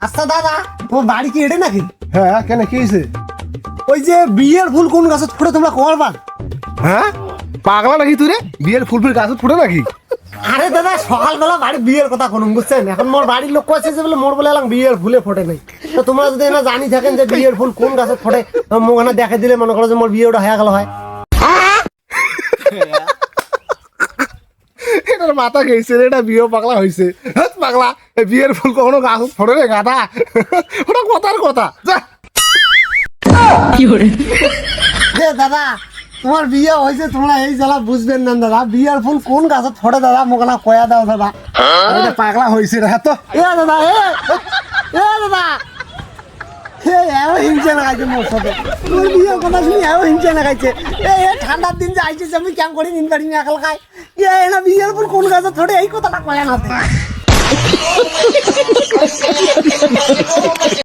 আচ্ছা দাদা, তোমার বাড়ি কি এটা নাকি? হ্যাঁ, কেন কি হয়েছে? ওই যে বিয়ের ফুল কোন গাছত ফুটে তোমরা করবা? হ্যাঁ, পাগলা নাকি তুই রে? বিয়ের ফুল ফুল গাছ ফুটে নাকি? আরে দাদা, সকালবেলা বাড়ি বিয়ের কথা কোন বুঝছেন? এখন মোর বাড়ির লোক কয়েছে যে বলে মোর বলে এলাম বিয়ের ফুলে ফোটে নাই। তো তোমরা যদি না জানি থাকেন যে বিয়ের ফুল কোন গাছত ফোটে, ওখানে দেখে দিলে মনে করো যে মোর বিয়ে ওটা হয়ে গেল হয়। এটার মাথা গেছে রে, এটা বিয়ে পাগলা হয়েছে। হ্যাঁ পাগলা, এই বিয়ের ফুল কখনো গাছ ফোটে রে গাদা? ওটা কথার কথা। যা যে দাদা, তোমার বিয়ে হয়েছে, তোমরা এই জ্বালা বুঝবেন না দাদা। বিয়ের ফুল কোন গাছত ফোটে দাদা, মোকানা কয়া দাও দাদা। এটা পাগলা হয়েছে রে। হ্যাঁ তো এ দাদা, এ দাদা, এও হিংসা লাগাইছে মোর সাথে। তোর বিয়ের কথা শুনি এও হিংসা লাগাইছে। ঠান্ডার দিন যে আইছে আমি কেমন করি নিন পারি একাল খাই। না বিয়ের ফুল কোন গাছত ফোটে এই কথাটা কয়া না।